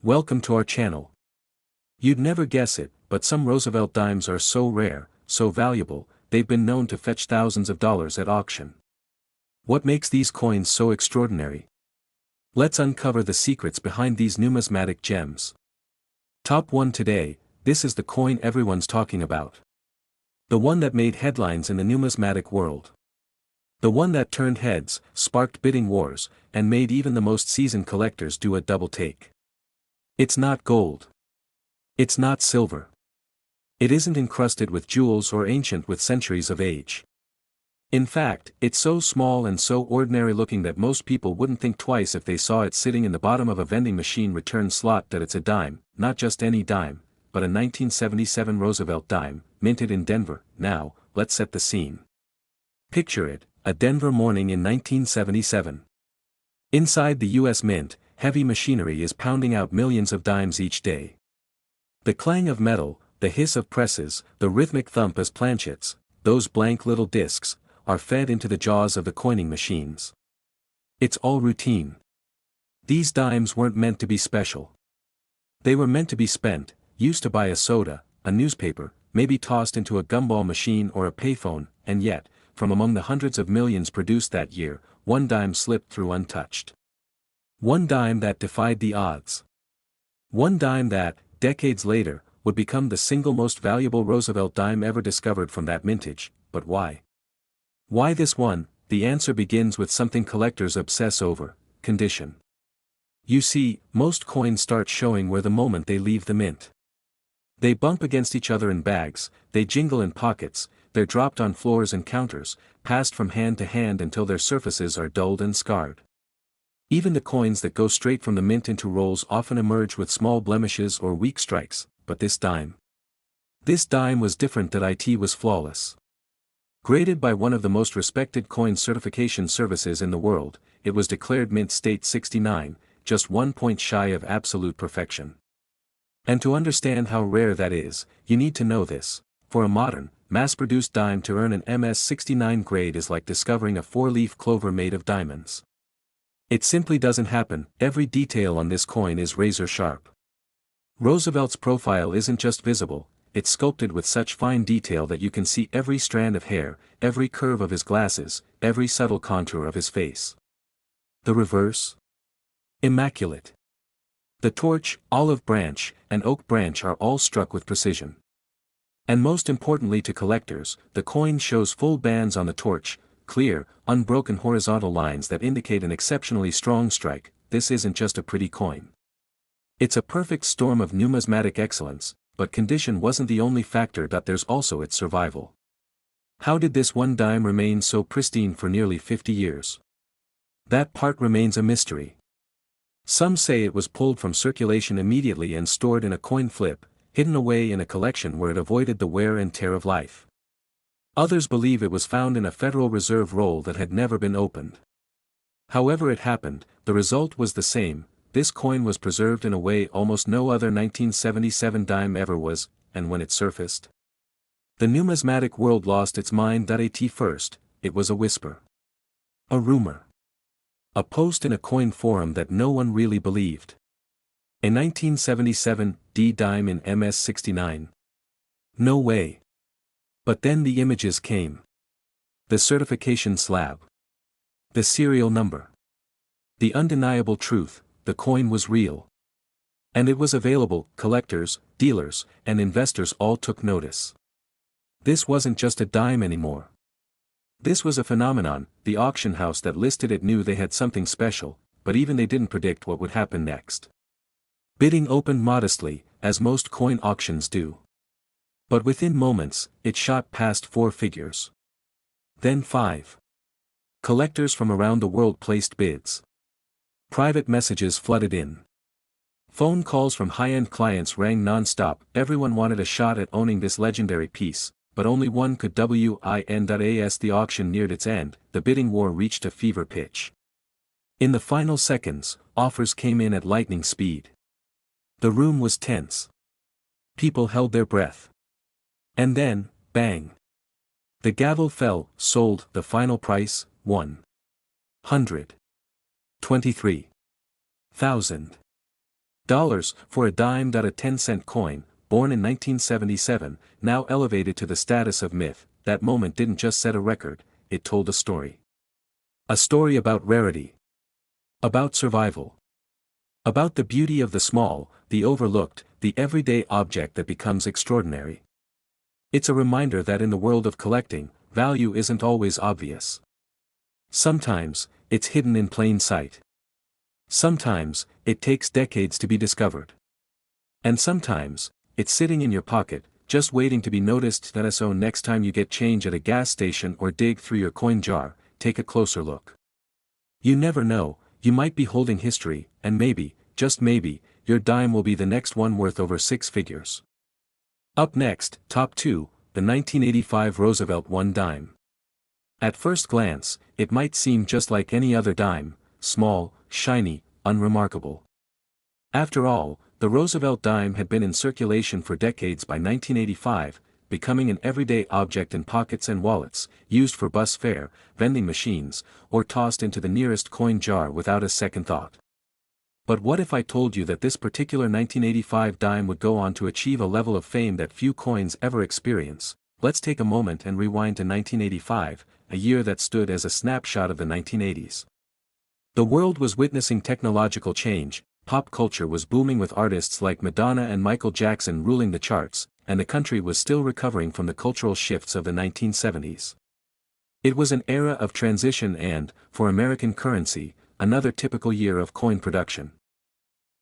Welcome to our channel. You'd never guess it, but some Roosevelt dimes are so rare, so valuable, they've been known to fetch thousands of dollars at auction. What makes these coins so extraordinary? Let's uncover the secrets behind these numismatic gems. Top 1 today, this is the coin everyone's talking about. The one that made headlines in the numismatic world. The one that turned heads, sparked bidding wars, and made even the most seasoned collectors do a double take. It's not gold. It's not silver. It isn't encrusted with jewels or ancient with centuries of age. In fact, it's so small and so ordinary looking that most people wouldn't think twice if they saw it sitting in the bottom of a vending machine return slot that it's a dime, not just any dime, but a 1977 Roosevelt dime, minted in Denver. Now, let's set the scene. Picture it, a Denver morning in 1977. Inside the US Mint, heavy machinery is pounding out millions of dimes each day. The clang of metal, the hiss of presses, the rhythmic thump as planchets, those blank little discs, are fed into the jaws of the coining machines. It's all routine. These dimes weren't meant to be special. They were meant to be spent, used to buy a soda, a newspaper, maybe tossed into a gumball machine or a payphone, and yet, from among the hundreds of millions produced that year, one dime slipped through untouched. One dime that defied the odds. One dime that, decades later, would become the single most valuable Roosevelt dime ever discovered from that mintage. But why? Why this one? The answer begins with something collectors obsess over: condition. You see, most coins start showing wear the moment they leave the mint. They bump against each other in bags, they jingle in pockets, they're dropped on floors and counters, passed from hand to hand until their surfaces are dulled and scarred. Even the coins that go straight from the mint into rolls often emerge with small blemishes or weak strikes, but this dime. This dime was different. That it was flawless. Graded by one of the most respected coin certification services in the world, it was declared mint state 69, just 1 point shy of absolute perfection. And to understand how rare that is, you need to know this: for a modern, mass-produced dime to earn an MS-69 grade is like discovering a 4-leaf clover made of diamonds. It simply doesn't happen. Every detail on this coin is razor sharp. Roosevelt's profile isn't just visible, it's sculpted with such fine detail that you can see every strand of hair, every curve of his glasses, every subtle contour of his face. The reverse? Immaculate. The torch, olive branch, and oak branch are all struck with precision. And most importantly to collectors, the coin shows full bands on the torch, clear, unbroken horizontal lines that indicate an exceptionally strong strike. This isn't just a pretty coin. It's a perfect storm of numismatic excellence, but condition wasn't the only factor. There's also its survival. How did this one dime remain so pristine for nearly 50 years? That part remains a mystery. Some say it was pulled from circulation immediately and stored in a coin flip, hidden away in a collection where it avoided the wear and tear of life. Others believe it was found in a Federal Reserve roll that had never been opened. However it happened, the result was the same: this coin was preserved in a way almost no other 1977 dime ever was, and when it surfaced, the numismatic world lost its mind. At first, it was a whisper. A rumor. A post in a coin forum that no one really believed. A 1977 D dime in MS-69. No way. But then the images came. The certification slab. The serial number. The undeniable truth: the coin was real. And it was available. Collectors, dealers, and investors all took notice. This wasn't just a dime anymore. This was a phenomenon. The auction house that listed it knew they had something special, but even they didn't predict what would happen next. Bidding opened modestly, as most coin auctions do. But within moments, it shot past 4 figures. Then 5. Collectors from around the world placed bids. Private messages flooded in. Phone calls from high-end clients rang non-stop. Everyone wanted a shot at owning this legendary piece, but only one could win. As the auction neared its end, the bidding war reached a fever pitch. In the final seconds, offers came in at lightning speed. The room was tense. People held their breath. And then, bang! The gavel fell. Sold. The final price, $123,000. Dollars for a dime. A 10-cent coin, born in 1977, now elevated to the status of myth. That moment didn't just set a record, it told a story. A story about rarity. About survival. About the beauty of the small, the overlooked, the everyday object that becomes extraordinary. It's a reminder that in the world of collecting, value isn't always obvious. Sometimes, it's hidden in plain sight. Sometimes, it takes decades to be discovered. And sometimes, it's sitting in your pocket, just waiting to be noticed. So next time you get change at a gas station or dig through your coin jar, take a closer look. You never know, you might be holding history, and maybe, just maybe, your dime will be the next one worth over 6 figures. Up next, Top 2, the 1985 Roosevelt 1 dime. At first glance, it might seem just like any other dime, small, shiny, unremarkable. After all, the Roosevelt dime had been in circulation for decades. By 1985, becoming an everyday object in pockets and wallets, used for bus fare, vending machines, or tossed into the nearest coin jar without a second thought. But what if I told you that this particular 1985 dime would go on to achieve a level of fame that few coins ever experience? Let's take a moment and rewind to 1985, a year that stood as a snapshot of the 1980s. The world was witnessing technological change, pop culture was booming with artists like Madonna and Michael Jackson ruling the charts, and the country was still recovering from the cultural shifts of the 1970s. It was an era of transition and, for American currency, another typical year of coin production.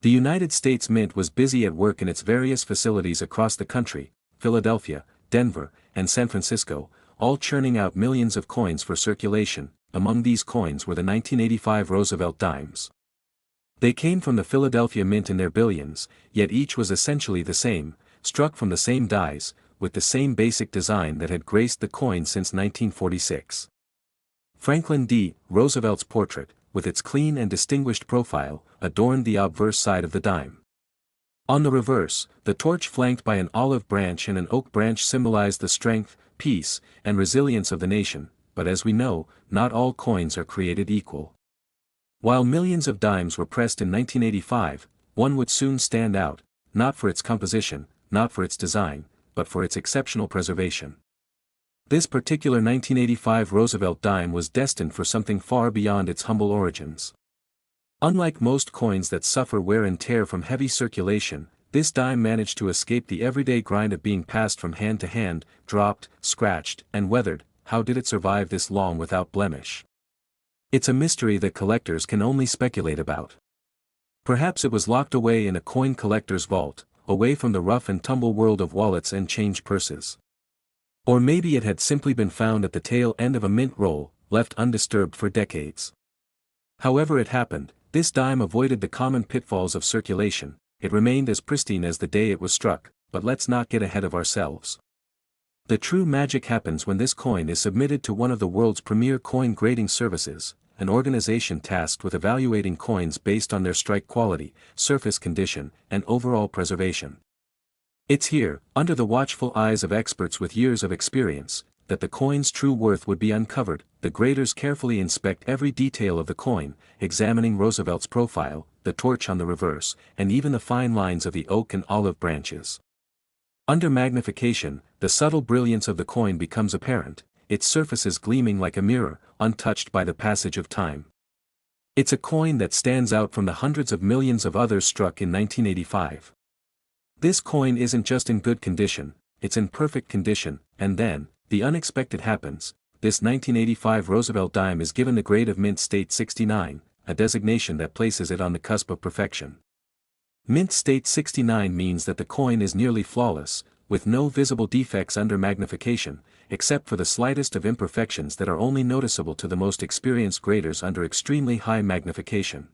The United States Mint was busy at work in its various facilities across the country, Philadelphia, Denver, and San Francisco, all churning out millions of coins for circulation. Among these coins were the 1985 Roosevelt dimes. They came from the Philadelphia Mint in their billions, yet each was essentially the same, struck from the same dies, with the same basic design that had graced the coin since 1946. Franklin D. Roosevelt's portrait, with its clean and distinguished profile, adorned the obverse side of the dime. On the reverse, the torch flanked by an olive branch and an oak branch symbolized the strength, peace, and resilience of the nation, but as we know, not all coins are created equal. While millions of dimes were pressed in 1985, one would soon stand out, not for its composition, not for its design, but for its exceptional preservation. This particular 1985 Roosevelt dime was destined for something far beyond its humble origins. Unlike most coins that suffer wear and tear from heavy circulation, this dime managed to escape the everyday grind of being passed from hand to hand, dropped, scratched, and weathered. How did it survive this long without blemish? It's a mystery that collectors can only speculate about. Perhaps it was locked away in a coin collector's vault, away from the rough and tumble world of wallets and change purses. Or maybe it had simply been found at the tail end of a mint roll, left undisturbed for decades. However it happened, this dime avoided the common pitfalls of circulation. It remained as pristine as the day it was struck, but let's not get ahead of ourselves. The true magic happens when this coin is submitted to one of the world's premier coin grading services, an organization tasked with evaluating coins based on their strike quality, surface condition, and overall preservation. It's here, under the watchful eyes of experts with years of experience, that the coin's true worth would be uncovered. The graders carefully inspect every detail of the coin, examining Roosevelt's profile, the torch on the reverse, and even the fine lines of the oak and olive branches. Under magnification, the subtle brilliance of the coin becomes apparent, its surfaces gleaming like a mirror, untouched by the passage of time. It's a coin that stands out from the hundreds of millions of others struck in 1985. This coin isn't just in good condition, it's in perfect condition, and then, the unexpected happens. This 1985 Roosevelt dime is given the grade of Mint State 69, a designation that places it on the cusp of perfection. Mint State 69 means that the coin is nearly flawless, with no visible defects under magnification, except for the slightest of imperfections that are only noticeable to the most experienced graders under extremely high magnification.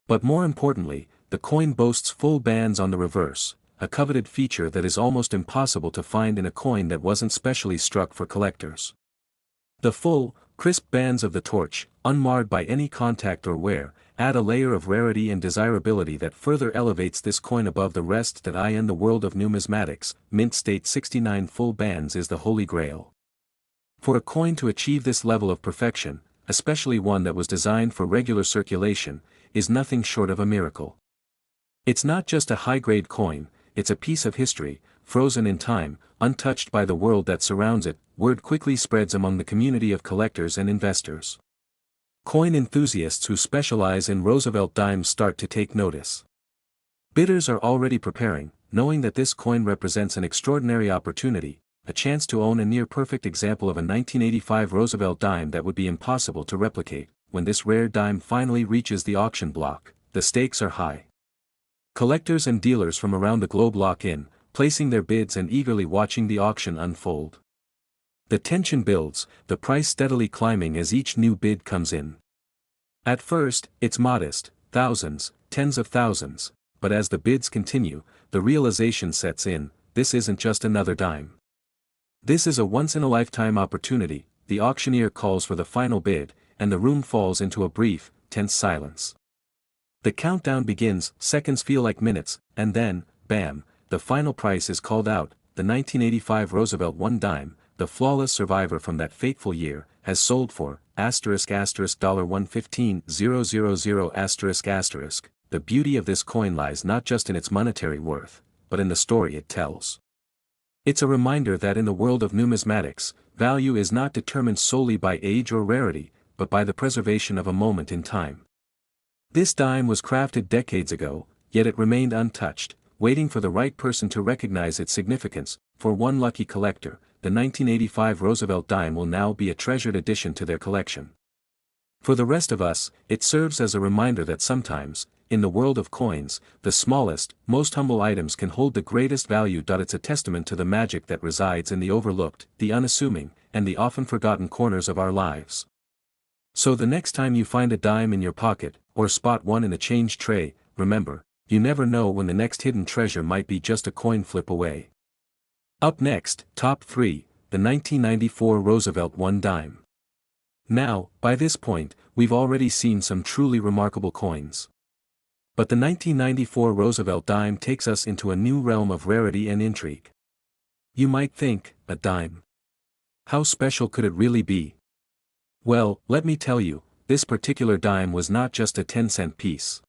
But more importantly, the coin boasts full bands on the reverse, a coveted feature that is almost impossible to find in a coin that wasn't specially struck for collectors. The full, crisp bands of the torch, unmarred by any contact or wear, add a layer of rarity and desirability that further elevates this coin above the rest. That in the world of numismatics, Mint State 69 full bands is the holy grail. For a coin to achieve this level of perfection, especially one that was designed for regular circulation, is nothing short of a miracle. It's not just a high-grade coin, it's a piece of history, frozen in time, untouched by the world that surrounds it. Word quickly spreads among the community of collectors and investors. Coin enthusiasts who specialize in Roosevelt dimes start to take notice. Bidders are already preparing, knowing that this coin represents an extraordinary opportunity, a chance to own a near-perfect example of a 1985 Roosevelt dime that would be impossible to replicate. When this rare dime finally reaches the auction block, the stakes are high. Collectors and dealers from around the globe lock in, placing their bids and eagerly watching the auction unfold. The tension builds, the price steadily climbing as each new bid comes in. At first, it's modest, thousands, tens of thousands, but as the bids continue, the realization sets in, this isn't just another dime. This is a once-in-a-lifetime opportunity. The auctioneer calls for the final bid, and the room falls into a brief, tense silence. The countdown begins, seconds feel like minutes, and then, bam, the final price is called out. The 1985 Roosevelt one dime, the flawless survivor from that fateful year, has sold for $115,000. The beauty of this coin lies not just in its monetary worth, but in the story it tells. It's a reminder that in the world of numismatics, value is not determined solely by age or rarity, but by the preservation of a moment in time. This dime was crafted decades ago, yet it remained untouched, waiting for the right person to recognize its significance. For one lucky collector, the 1985 Roosevelt dime will now be a treasured addition to their collection. For the rest of us, it serves as a reminder that sometimes, in the world of coins, the smallest, most humble items can hold the greatest value. It's a testament to the magic that resides in the overlooked, the unassuming, and the often forgotten corners of our lives. So the next time you find a dime in your pocket, or spot one in a change tray, remember, you never know when the next hidden treasure might be just a coin flip away. Up next, Top 3, the 1994 Roosevelt one dime. Now, by this point, we've already seen some truly remarkable coins. But the 1994 Roosevelt dime takes us into a new realm of rarity and intrigue. You might think, a dime. How special could it really be? Well, let me tell you, this particular dime was not just a 10-cent piece.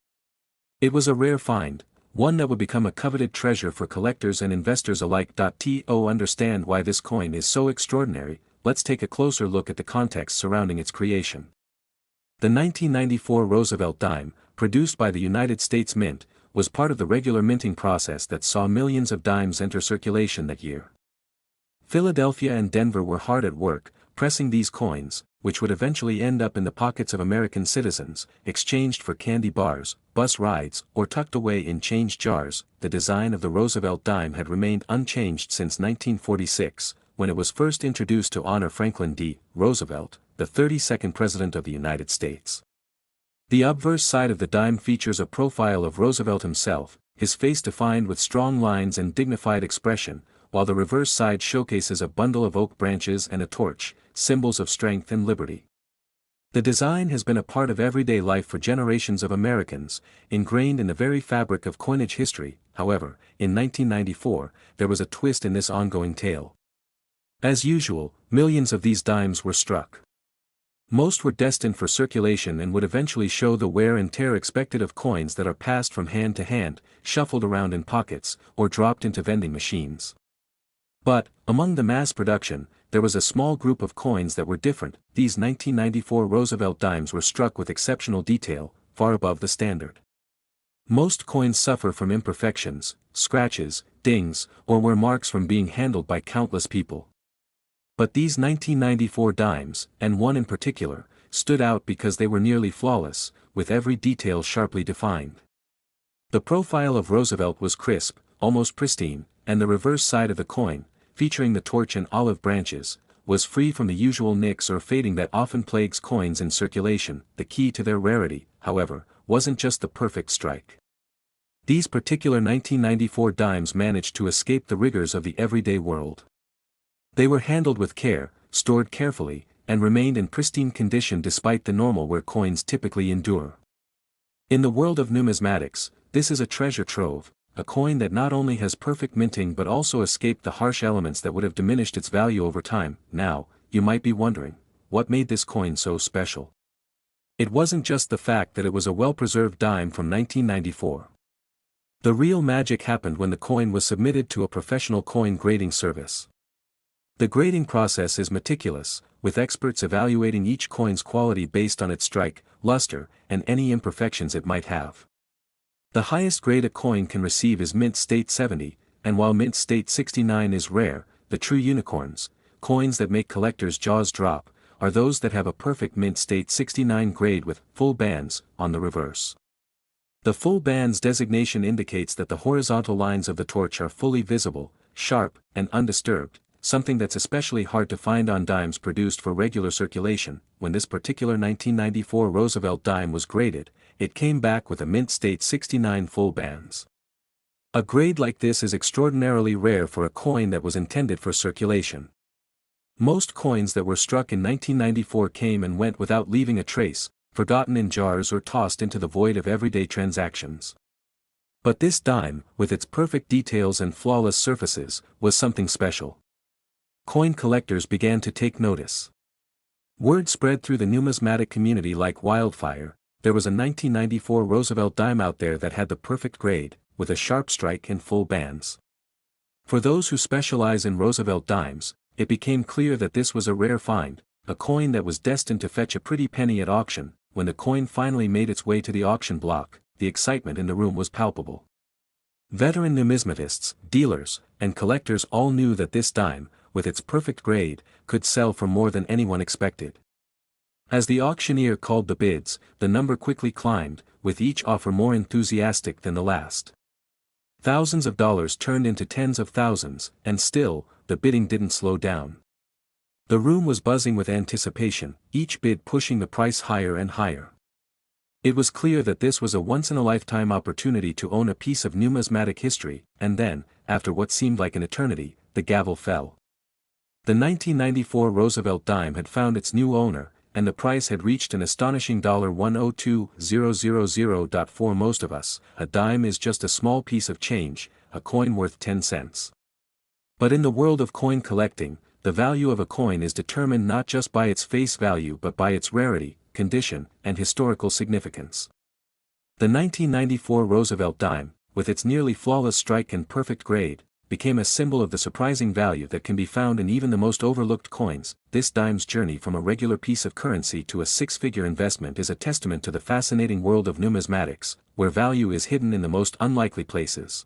It was a rare find, one that would become a coveted treasure for collectors and investors alike. To understand why this coin is so extraordinary, let's take a closer look at the context surrounding its creation. The 1994 Roosevelt dime, produced by the United States Mint, was part of the regular minting process that saw millions of dimes enter circulation that year. Philadelphia and Denver were hard at work, pressing these coins, which would eventually end up in the pockets of American citizens, exchanged for candy bars, bus rides, or tucked away in change jars. The design of the Roosevelt dime had remained unchanged since 1946, when it was first introduced to honor Franklin D. Roosevelt, the 32nd President of the United States. The obverse side of the dime features a profile of Roosevelt himself, his face defined with strong lines and dignified expression, while the reverse side showcases a bundle of oak branches and a torch, symbols of strength and liberty. The design has been a part of everyday life for generations of Americans, ingrained in the very fabric of coinage history. However, in 1994, there was a twist in this ongoing tale. As usual, millions of these dimes were struck. Most were destined for circulation and would eventually show the wear and tear expected of coins that are passed from hand to hand, shuffled around in pockets, or dropped into vending machines. But, among the mass production, there was a small group of coins that were different. These 1994 Roosevelt dimes were struck with exceptional detail, far above the standard. Most coins suffer from imperfections, scratches, dings, or were marks from being handled by countless people. But these 1994 dimes, and one in particular, stood out because they were nearly flawless, with every detail sharply defined. The profile of Roosevelt was crisp, almost pristine, and the reverse side of the coin, featuring the torch and olive branches, was free from the usual nicks or fading that often plagues coins in circulation. The key to their rarity, however, wasn't just the perfect strike. These particular 1994 dimes managed to escape the rigors of the everyday world. They were handled with care, stored carefully, and remained in pristine condition despite the normal wear coins typically endure. In the world of numismatics, this is a treasure trove, a coin that not only has perfect minting but also escaped the harsh elements that would have diminished its value over time. Now, you might be wondering, what made this coin so special? It wasn't just the fact that it was a well-preserved dime from 1994. The real magic happened when the coin was submitted to a professional coin grading service. The grading process is meticulous, with experts evaluating each coin's quality based on its strike, luster, and any imperfections it might have. The highest grade a coin can receive is mint state 70, and while mint state 69 is rare, the true unicorns, coins that make collectors' jaws drop, are those that have a perfect mint state 69 grade with full bands on the reverse. The full bands designation indicates that the horizontal lines of the torch are fully visible, sharp, and undisturbed, something that's especially hard to find on dimes produced for regular circulation. When this particular 1994 Roosevelt dime was graded, it came back with a mint state 69 full bands. A grade like this is extraordinarily rare for a coin that was intended for circulation. Most coins that were struck in 1994 came and went without leaving a trace, forgotten in jars or tossed into the void of everyday transactions. But this dime, with its perfect details and flawless surfaces, was something special. Coin collectors began to take notice. Word spread through the numismatic community like wildfire. There was a 1994 Roosevelt dime out there that had the perfect grade, with a sharp strike and full bands. For those who specialize in Roosevelt dimes, it became clear that this was a rare find, a coin that was destined to fetch a pretty penny at auction. When the coin finally made its way to the auction block, the excitement in the room was palpable. Veteran numismatists, dealers, and collectors all knew that this dime, with its perfect grade, could sell for more than anyone expected. As the auctioneer called the bids, the number quickly climbed, with each offer more enthusiastic than the last. Thousands of dollars turned into tens of thousands, and still, the bidding didn't slow down. The room was buzzing with anticipation, each bid pushing the price higher and higher. It was clear that this was a once-in-a-lifetime opportunity to own a piece of numismatic history, and then, after what seemed like an eternity, the gavel fell. The 1994 Roosevelt dime had found its new owner, and the price had reached an astonishing $102,000. For most of us, a dime is just a small piece of change, a coin worth 10 cents. But in the world of coin collecting, the value of a coin is determined not just by its face value but by its rarity, condition, and historical significance. The 1994 Roosevelt dime, with its nearly flawless strike and perfect grade, became a symbol of the surprising value that can be found in even the most overlooked coins. This dime's journey from a regular piece of currency to a six-figure investment is a testament to the fascinating world of numismatics, where value is hidden in the most unlikely places.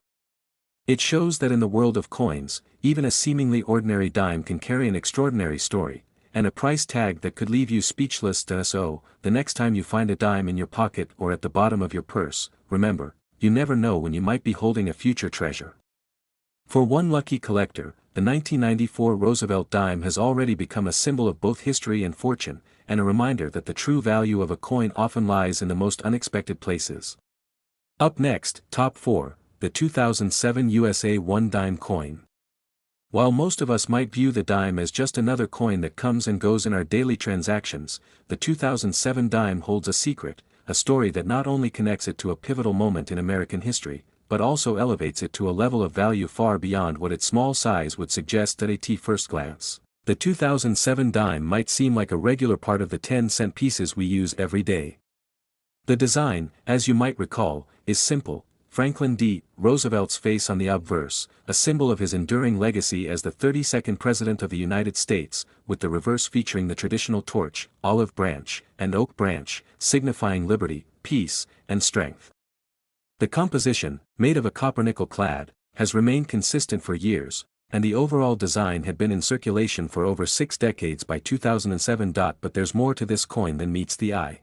It shows that in the world of coins, even a seemingly ordinary dime can carry an extraordinary story, and a price tag that could leave you speechless. So, the next time you find a dime in your pocket or at the bottom of your purse, remember, you never know when you might be holding a future treasure. For one lucky collector, the 1994 Roosevelt dime has already become a symbol of both history and fortune, and a reminder that the true value of a coin often lies in the most unexpected places. Up next, Top 4, the 2007 USA 1 dime coin. While most of us might view the dime as just another coin that comes and goes in our daily transactions, the 2007 dime holds a secret, a story that not only connects it to a pivotal moment in American history, but also elevates it to a level of value far beyond what its small size would suggest at first glance. The 2007 dime might seem like a regular part of the 10-cent pieces we use every day. The design, as you might recall, is simple: Franklin D. Roosevelt's face on the obverse, a symbol of his enduring legacy as the 32nd President of the United States, with the reverse featuring the traditional torch, olive branch, and oak branch, signifying liberty, peace, and strength. The composition, made of a copper-nickel clad, has remained consistent for years, and the overall design had been in circulation for over 6 decades by 2007. But there's more to this coin than meets the eye.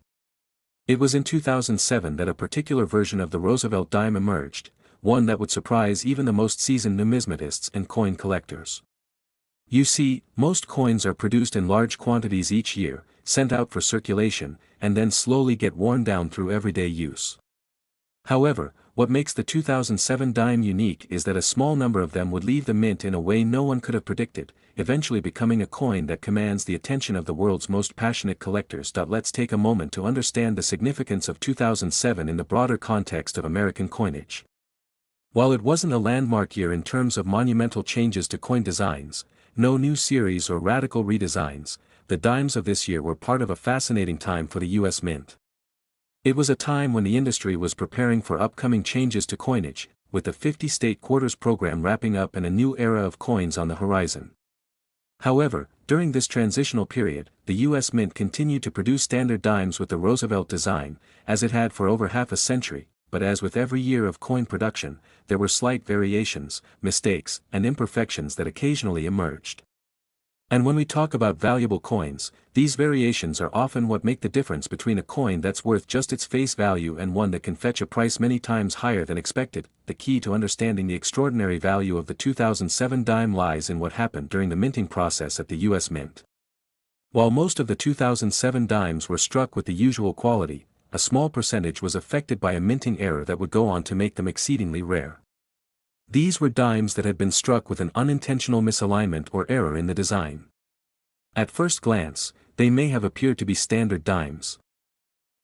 It was in 2007 that a particular version of the Roosevelt dime emerged, one that would surprise even the most seasoned numismatists and coin collectors. You see, most coins are produced in large quantities each year, sent out for circulation, and then slowly get worn down through everyday use. However, what makes the 2007 dime unique is that a small number of them would leave the mint in a way no one could have predicted, eventually becoming a coin that commands the attention of the world's most passionate collectors. Let's take a moment to understand the significance of 2007 in the broader context of American coinage. While it wasn't a landmark year in terms of monumental changes to coin designs, no new series or radical redesigns, the dimes of this year were part of a fascinating time for the U.S. Mint. It was a time when the industry was preparing for upcoming changes to coinage, with the 50-state quarters program wrapping up and a new era of coins on the horizon. However, during this transitional period, the U.S. Mint continued to produce standard dimes with the Roosevelt design, as it had for over half a century, but as with every year of coin production, there were slight variations, mistakes, and imperfections that occasionally emerged. And when we talk about valuable coins, these variations are often what make the difference between a coin that's worth just its face value and one that can fetch a price many times higher than expected. The key to understanding the extraordinary value of the 2007 dime lies in what happened during the minting process at the U.S. Mint. While most of the 2007 dimes were struck with the usual quality, a small percentage was affected by a minting error that would go on to make them exceedingly rare. These were dimes that had been struck with an unintentional misalignment or error in the design. At first glance, they may have appeared to be standard dimes.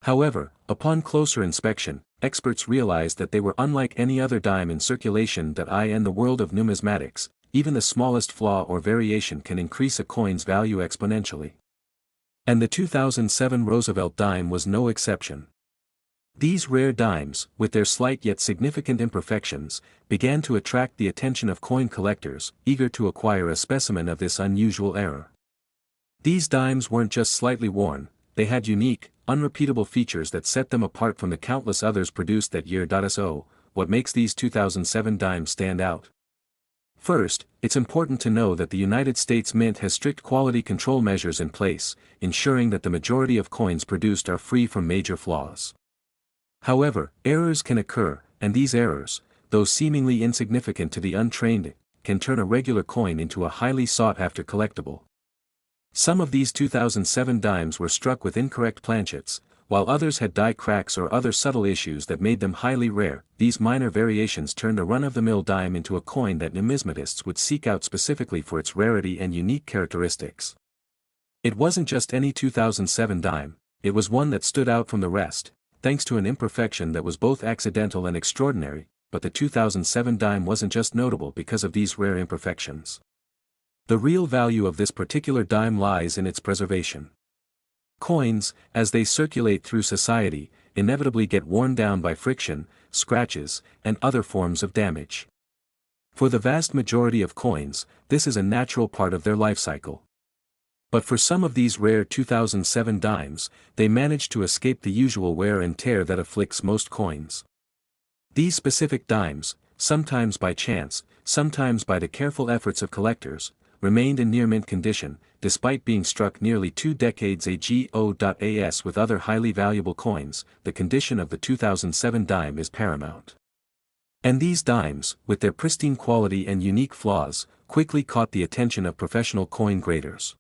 However, upon closer inspection, experts realized that they were unlike any other dime in circulation that in the world of numismatics, even the smallest flaw or variation can increase a coin's value exponentially. And the 2007 Roosevelt dime was no exception. These rare dimes, with their slight yet significant imperfections, began to attract the attention of coin collectors, eager to acquire a specimen of this unusual error. These dimes weren't just slightly worn, they had unique, unrepeatable features that set them apart from the countless others produced that year. So, what makes these 2007 dimes stand out? First, it's important to know that the United States Mint has strict quality control measures in place, ensuring that the majority of coins produced are free from major flaws. However, errors can occur, and these errors, though seemingly insignificant to the untrained, can turn a regular coin into a highly sought-after collectible. Some of these 2007 dimes were struck with incorrect planchets, while others had die cracks or other subtle issues that made them highly rare. These minor variations turned a run-of-the-mill dime into a coin that numismatists would seek out specifically for its rarity and unique characteristics. It wasn't just any 2007 dime, it was one that stood out from the rest, thanks to an imperfection that was both accidental and extraordinary. But the 2007 dime wasn't just notable because of these rare imperfections. The real value of this particular dime lies in its preservation. Coins, as they circulate through society, inevitably get worn down by friction, scratches, and other forms of damage. For the vast majority of coins, this is a natural part of their life cycle. But for some of these rare 2007 dimes, they manage to escape the usual wear and tear that afflicts most coins. These specific dimes, sometimes by chance, sometimes by the careful efforts of collectors, remained in near-mint condition, despite being struck nearly 2 decades ago. As with other highly valuable coins, the condition of the 2007 dime is paramount. And these dimes, with their pristine quality and unique flaws, quickly caught the attention of professional coin graders.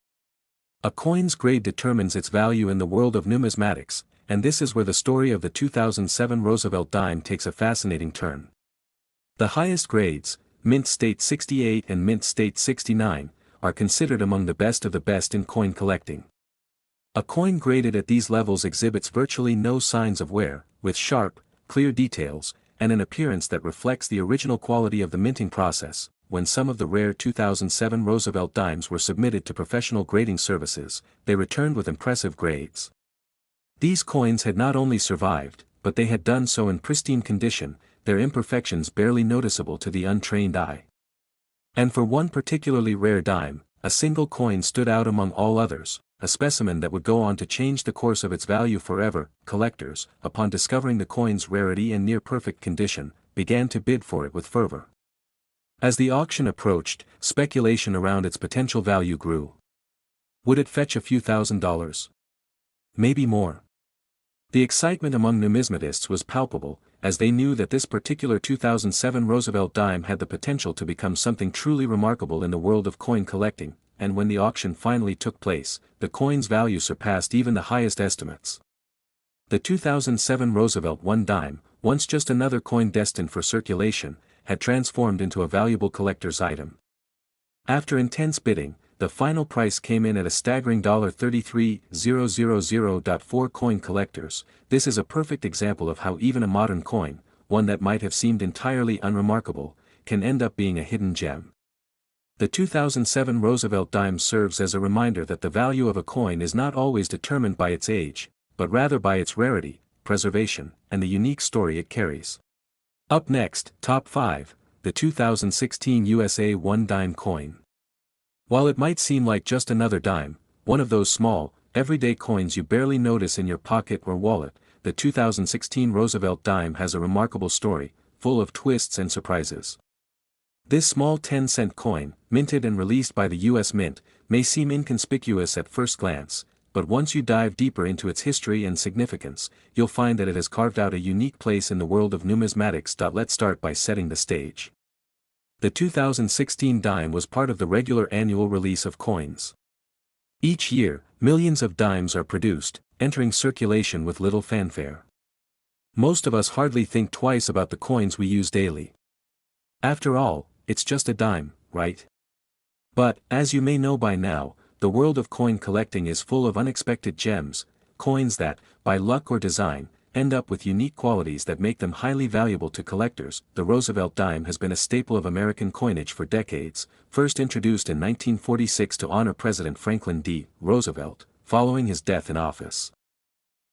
A coin's grade determines its value in the world of numismatics, and this is where the story of the 2007 Roosevelt dime takes a fascinating turn. The highest grades, Mint State 68 and Mint State 69, are considered among the best of the best in coin collecting. A coin graded at these levels exhibits virtually no signs of wear, with sharp, clear details, and an appearance that reflects the original quality of the minting process. When some of the rare 2007 Roosevelt dimes were submitted to professional grading services, they returned with impressive grades. These coins had not only survived, but they had done so in pristine condition, their imperfections barely noticeable to the untrained eye. And for one particularly rare dime, a single coin stood out among all others, a specimen that would go on to change the course of its value forever. Collectors, upon discovering the coin's rarity and near-perfect condition, began to bid for it with fervor. As the auction approached, speculation around its potential value grew. Would it fetch a few $1,000s? Maybe more. The excitement among numismatists was palpable, as they knew that this particular 2007 Roosevelt dime had the potential to become something truly remarkable in the world of coin collecting, and when the auction finally took place, the coin's value surpassed even the highest estimates. The 2007 Roosevelt one dime, once just another coin destined for circulation, had transformed into a valuable collector's item. After intense bidding, the final price came in at a staggering $33,000. For coin collectors, this is a perfect example of how even a modern coin, one that might have seemed entirely unremarkable, can end up being a hidden gem. The 2007 Roosevelt dime serves as a reminder that the value of a coin is not always determined by its age, but rather by its rarity, preservation, and the unique story it carries. Up next, Top 5, the 2016 USA 1 dime coin. While it might seem like just another dime, one of those small, everyday coins you barely notice in your pocket or wallet, the 2016 Roosevelt dime has a remarkable story, full of twists and surprises. This small 10-cent coin, minted and released by the US Mint, may seem inconspicuous at first glance, but once you dive deeper into its history and significance, you'll find that it has carved out a unique place in the world of numismatics. Let's start by setting the stage. The 2016 dime was part of the regular annual release of coins. Each year, millions of dimes are produced, entering circulation with little fanfare. Most of us hardly think twice about the coins we use daily. After all, it's just a dime, right? But, as you may know by now, the world of coin collecting is full of unexpected gems, coins that, by luck or design, end up with unique qualities that make them highly valuable to collectors. The Roosevelt dime has been a staple of American coinage for decades, first introduced in 1946 to honor President Franklin D. Roosevelt, following his death in office.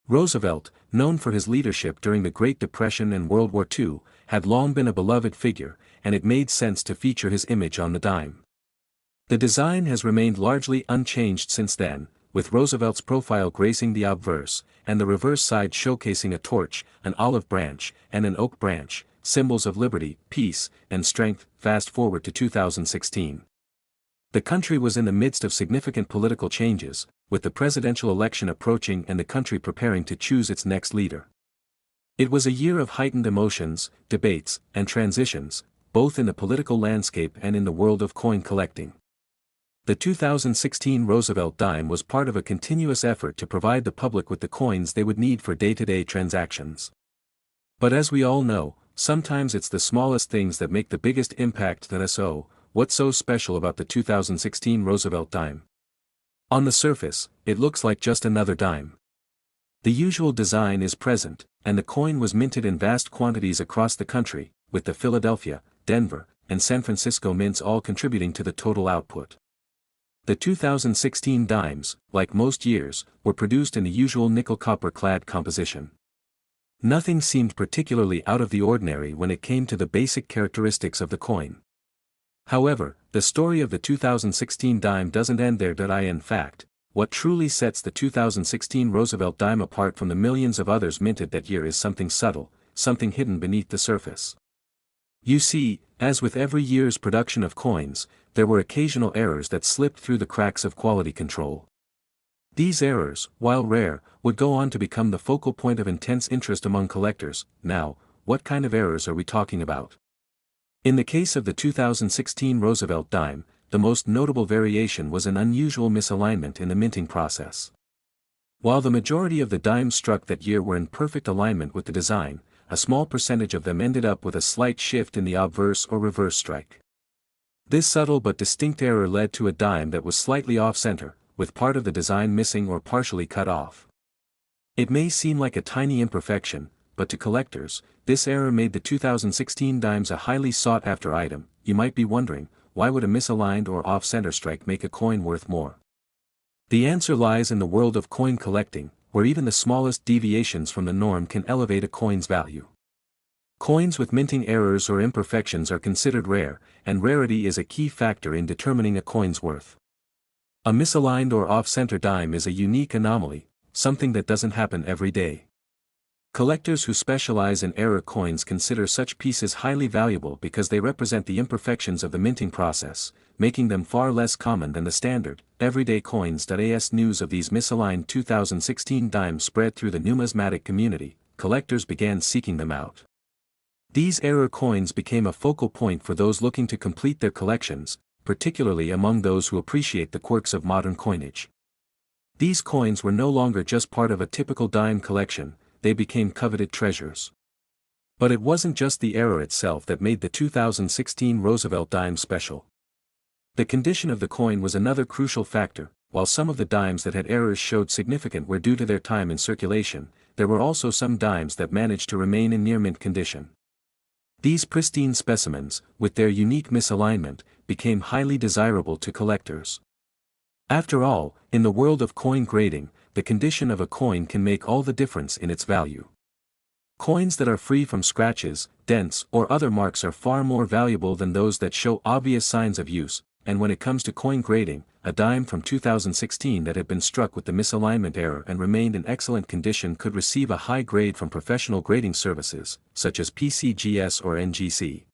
Roosevelt, known for his leadership during the Great Depression and World War II, had long been a beloved figure, and it made sense to feature his image on the dime. The design has remained largely unchanged since then, with Roosevelt's profile gracing the obverse, and the reverse side showcasing a torch, an olive branch, and an oak branch, symbols of liberty, peace, and strength. Fast forward to 2016. The country was in the midst of significant political changes, with the presidential election approaching and the country preparing to choose its next leader. It was a year of heightened emotions, debates, and transitions, both in the political landscape and in the world of coin collecting. The 2016 Roosevelt dime was part of a continuous effort to provide the public with the coins they would need for day-to-day transactions. But as we all know, sometimes it's the smallest things that make the biggest impact. So, what's so special about the 2016 Roosevelt dime? On the surface, it looks like just another dime. The usual design is present, and the coin was minted in vast quantities across the country, with the Philadelphia, Denver, and San Francisco mints all contributing to the total output. The 2016 dimes, like most years, were produced in the usual nickel-copper clad composition. Nothing seemed particularly out of the ordinary when it came to the basic characteristics of the coin. However, the story of the 2016 dime doesn't end there. In fact, what truly sets the 2016 Roosevelt dime apart from the millions of others minted that year is something subtle, something hidden beneath the surface. You see, as with every year's production of coins, there were occasional errors that slipped through the cracks of quality control. These errors, while rare, would go on to become the focal point of intense interest among collectors. Now, what kind of errors are we talking about? In the case of the 2016 Roosevelt dime, the most notable variation was an unusual misalignment in the minting process. While the majority of the dimes struck that year were in perfect alignment with the design, a small percentage of them ended up with a slight shift in the obverse or reverse strike. This subtle but distinct error led to a dime that was slightly off-center, with part of the design missing or partially cut off. It may seem like a tiny imperfection, but to collectors, this error made the 2016 dimes a highly sought-after item. You might be wondering, why would a misaligned or off-center strike make a coin worth more? The answer lies in the world of coin collecting, where even the smallest deviations from the norm can elevate a coin's value. Coins with minting errors or imperfections are considered rare, and rarity is a key factor in determining a coin's worth. A misaligned or off-center dime is a unique anomaly, something that doesn't happen every day. Collectors who specialize in error coins consider such pieces highly valuable because they represent the imperfections of the minting process, making them far less common than the standard, everyday coins. As news of these misaligned 2016 dimes spread through the numismatic community, collectors began seeking them out. These error coins became a focal point for those looking to complete their collections, particularly among those who appreciate the quirks of modern coinage. These coins were no longer just part of a typical dime collection, they became coveted treasures. But it wasn't just the error itself that made the 2016 Roosevelt dime special. The condition of the coin was another crucial factor. While some of the dimes that had errors showed significant wear due to their time in circulation, there were also some dimes that managed to remain in near-mint condition. These pristine specimens, with their unique misalignment, became highly desirable to collectors. After all, in the world of coin grading, the condition of a coin can make all the difference in its value. Coins that are free from scratches, dents, or other marks are far more valuable than those that show obvious signs of use, and when it comes to coin grading, a dime from 2016 that had been struck with the misalignment error and remained in excellent condition could receive a high grade from professional grading services, such as PCGS or NGC.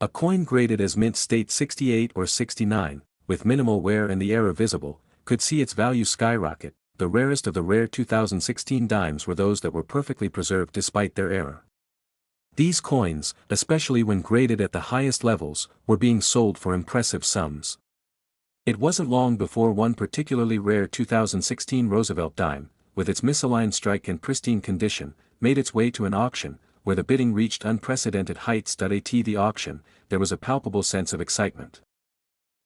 A coin graded as mint state 68 or 69, with minimal wear and the error visible, could see its value skyrocket. The rarest of the rare 2016 dimes were those that were perfectly preserved despite their error. These coins, especially when graded at the highest levels, were being sold for impressive sums. It wasn't long before one particularly rare 2016 Roosevelt dime, with its misaligned strike in pristine condition, made its way to an auction, where the bidding reached unprecedented heights. At the auction, there was a palpable sense of excitement.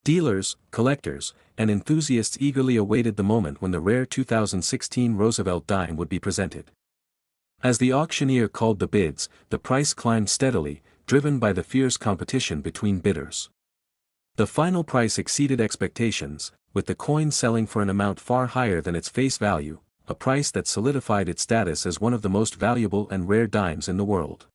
Dealers, collectors, and enthusiasts eagerly awaited the moment when the rare 2016 Roosevelt dime would be presented. As the auctioneer called the bids, the price climbed steadily, driven by the fierce competition between bidders. The final price exceeded expectations, with the coin selling for an amount far higher than its face value, a price that solidified its status as one of the most valuable and rare dimes in the world.